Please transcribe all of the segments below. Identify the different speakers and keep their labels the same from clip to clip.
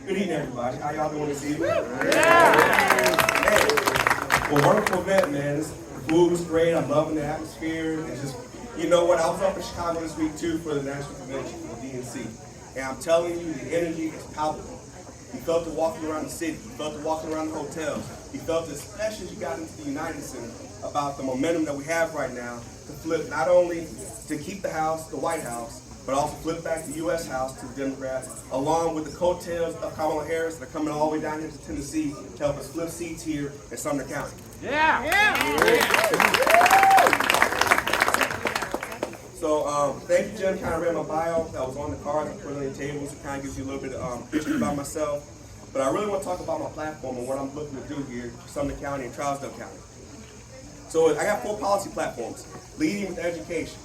Speaker 1: Good evening, everybody. How y'all doing this evening? Yeah. Hey, well, wonderful event, man. The food was great. I'm loving the atmosphere. It's just, you know what? I was up in Chicago this week too for the national convention for DNC, and I'm telling you, the energy is palpable. You felt it walking around the city. You felt it walking around the hotels. You felt it, especially as you got into the United Center, about the momentum that we have right now to flip not only to keep the House, the White House, but also flip back the U.S. House to the Democrats, along with the coattails of Kamala Harris that are coming all the way down here to Tennessee to help us flip seats here in Sumner County. So thank you, Jim. Kind of read my bio. That was on the card. I put it on the tables. It kind of gives you a little bit of history about myself. But I really want to talk about my platform and what I'm looking to do here for Sumner County and Trousdale County. So I got 4 policy platforms, leading with education.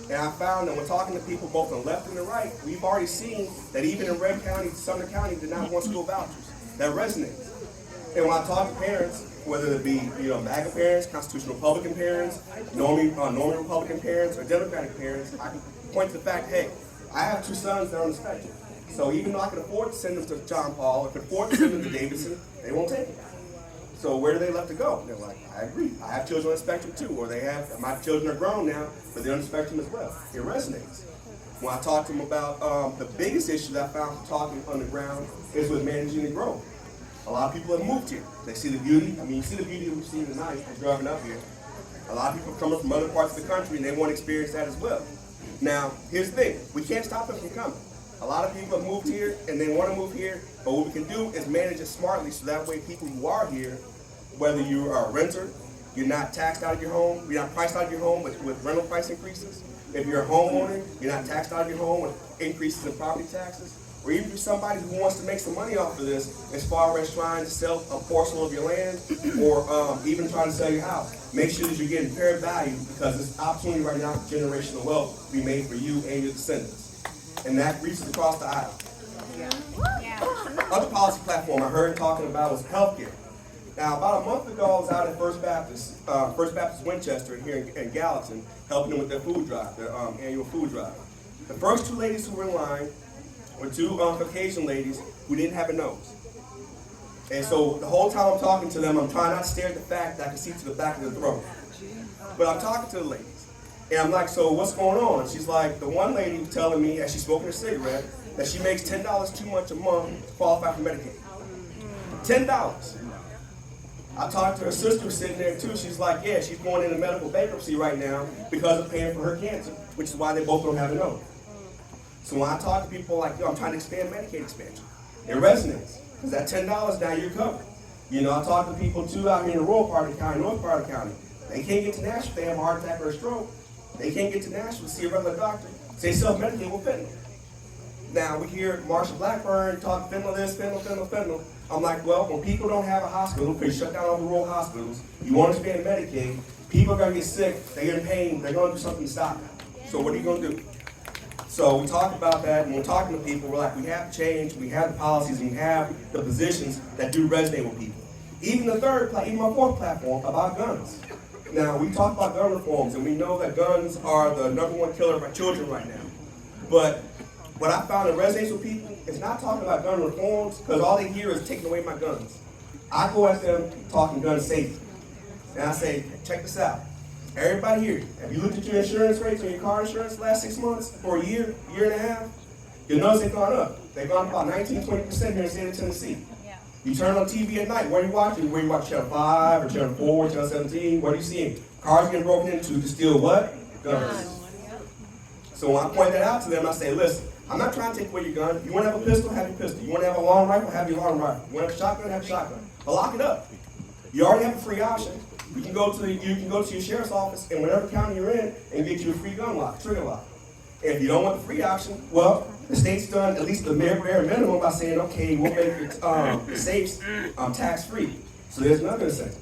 Speaker 1: And I found that when talking to people both on the left and the right, we've already seen that even in Red County, Sumner County did not want school vouchers. That resonates. And when I talk to parents, whether it be MAGA parents, constitutional Republican parents, normie Republican parents, or Democratic parents, I can point to the fact, hey, I have 2 sons that are on the spectrum. So even though I can afford to send them to John Paul, or can afford to send them to Davidson, they won't take it. So where do they left to go? They're like, I agree. I have children on the spectrum too, or my children are grown now, but they're on the spectrum as well. It resonates. When I talk to them about the biggest issue that I found from talking on the ground is with managing the growth. A lot of people have moved here. They see the beauty. I mean, you see the beauty that we've seen tonight from growing up here. A lot of people are coming from other parts of the country and they want to experience that as well. Now, here's the thing. We can't stop them from coming. A lot of people have moved here and they want to move here, but what we can do is manage it smartly so that way people who are here, whether you are a renter, you're not taxed out of your home, you're not priced out of your home with rental price increases. If you're a homeowner, you're not taxed out of your home with increases in property taxes. Or even if you're somebody who wants to make some money off of this, as far as trying to sell a parcel of your land, or even trying to sell your house, make sure that you're getting fair value, because this opportunity right now for generational wealth to be made for you and your descendants. And that reaches across the aisle. Other policy platform I heard talking about was healthcare. Now, about a month ago, I was out at First Baptist Winchester here in Gallatin, helping them with their food drive, their annual food drive. The first 2 ladies who were in line were 2 Caucasian ladies who didn't have a nose. And so the whole time I'm talking to them, I'm trying not to stare at the fact that I can see to the back of their throat. But I'm talking to the ladies. And I'm like, so what's going on? She's like, the one lady was telling me, as she's smoking a cigarette, that she makes $10 too much a month to qualify for Medicaid. $10. I talked to her sister sitting there too. She's like, yeah, she's going into medical bankruptcy right now because of paying for her cancer, which is why they both don't have a nose. So when I talk to people like, yo, I'm trying to expand Medicaid expansion, it resonates. Because that $10 now you're covered. I talk to people too out here in the rural part of the county, north part of the county. They can't get to Nashville if they have a heart attack or a stroke. They can't get to Nashville to see a regular doctor. So they self-medicate with fentanyl. Now we hear Marsha Blackburn talk fentanyl this, fentanyl. I'm like, well, when people don't have a hospital, because you shut down all the rural hospitals, you want to expand Medicaid, people are going to get sick, they're getting pain, they're going to do something to stop it. So what are you going to do? So we talk about that, and we're talking to people, we're like, we have change, we have the policies, and we have the positions that do resonate with people. Even my 4th platform about guns. Now, we talk about gun reforms, and we know that guns are the #1 killer of our children right now. But what I found that resonates with people is not talking about gun reforms, because all they hear is taking away my guns. I go at them talking gun safety. And I say, check this out. Everybody here, have you looked at your insurance rates on your car insurance the last 6 months, or a year and a half? You'll notice they've gone up. They've gone up about 19, 20% here in the state of Tennessee. You turn on TV at night, what are you watching? Where you watch Channel 5 or Channel 4, Channel 17? What are you seeing? Cars getting broken into to steal what? Guns. So when I point that out to them, I say, listen, I'm not trying to take away your gun. If you want to have a pistol, have your pistol. You want to have a long rifle, have your long rifle. You want to have a shotgun, have a shotgun. But lock it up. You already have a free option. You can go to your sheriff's office in whatever county you're in and get you a free gun lock, trigger lock. And if you don't want the free option, well, the state's done at least the bare minimum by saying, okay, we'll make the safes tax-free. So there's another incentive.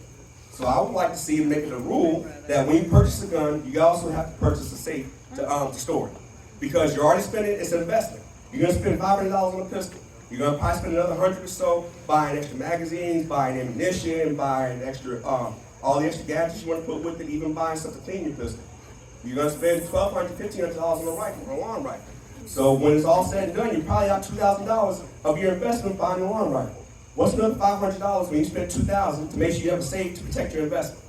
Speaker 1: So I would like to see them make it a rule that when you purchase a gun, you also have to purchase a safe to store it. Because you're already spending, it's an investment. You're going to spend $500 on a pistol. You're going to probably spend another 100 or so buying extra magazines, buying ammunition, buying extra, all the extra gadgets you want to put with it, even buying stuff to clean your pistol. You're going to spend $1,200, $1,500 on a rifle, on a long rifle. So when it's all said and done, you're probably out $2,000 of your investment buying a lawn rifle. What's another $500 when you spend $2,000 to make sure you have a safe to protect your investment?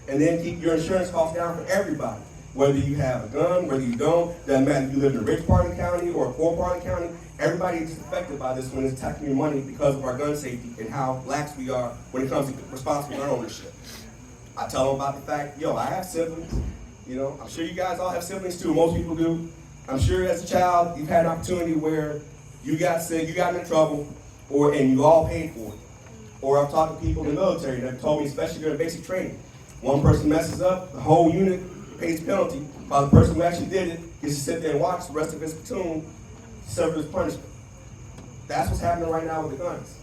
Speaker 1: And then keep your insurance costs down for everybody. Whether you have a gun, whether you don't, doesn't matter if you live in a rich part of the county or a poor part of the county, everybody is affected by this when it's attacking your money because of our gun safety and how lax we are when it comes to responsible gun ownership. I tell them about the fact, I have siblings. I'm sure you guys all have siblings too, most people do. I'm sure as a child, you've had an opportunity where you got sick, you got into trouble, and you all paid for it. Or I've talked to people in the military that have told me, especially during basic training, one person messes up, the whole unit pays penalty, while the person who actually did it gets to sit there and watch the rest of his platoon serve his punishment. That's what's happening right now with the guns.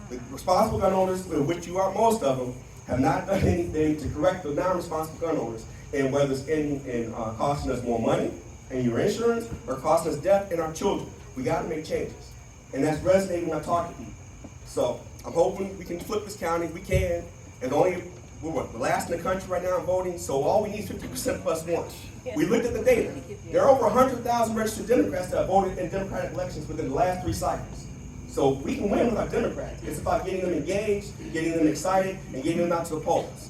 Speaker 1: The responsible gun owners, which you are most of them, have not done anything to correct the non-responsible gun owners, and whether it's in costing us more money and your insurance or costing us death in our children. We got to make changes. And that's resonating when I talk to people. So I'm hoping we can flip this county. We can. And we're the last in the country right now in voting, so all we need is 50% plus one. We looked at the data. There are over 100,000 registered Democrats that have voted in Democratic elections within the last 3 cycles. So we can win with our Democrats. It's about getting them engaged, getting them excited, and getting them out to the polls.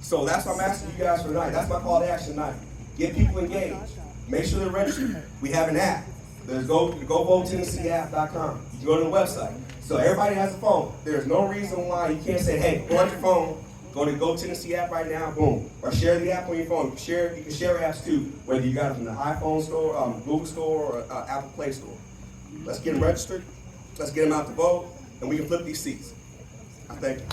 Speaker 1: So that's what I'm asking you guys for tonight. That's my call to action tonight. Get people engaged. Make sure they're registered. We have an app. There's GoVoteTennesseeApp.com. You can go to the website. So everybody has a phone. There's no reason why you can't say, hey, go on your phone, go to Go Tennessee app right now, boom. Or share the app on your phone. You can share apps too, whether you got it from the iPhone store, Google store, or Apple Play store. Let's get them registered. Let's get them out to vote, and we can flip these seats. I thank you.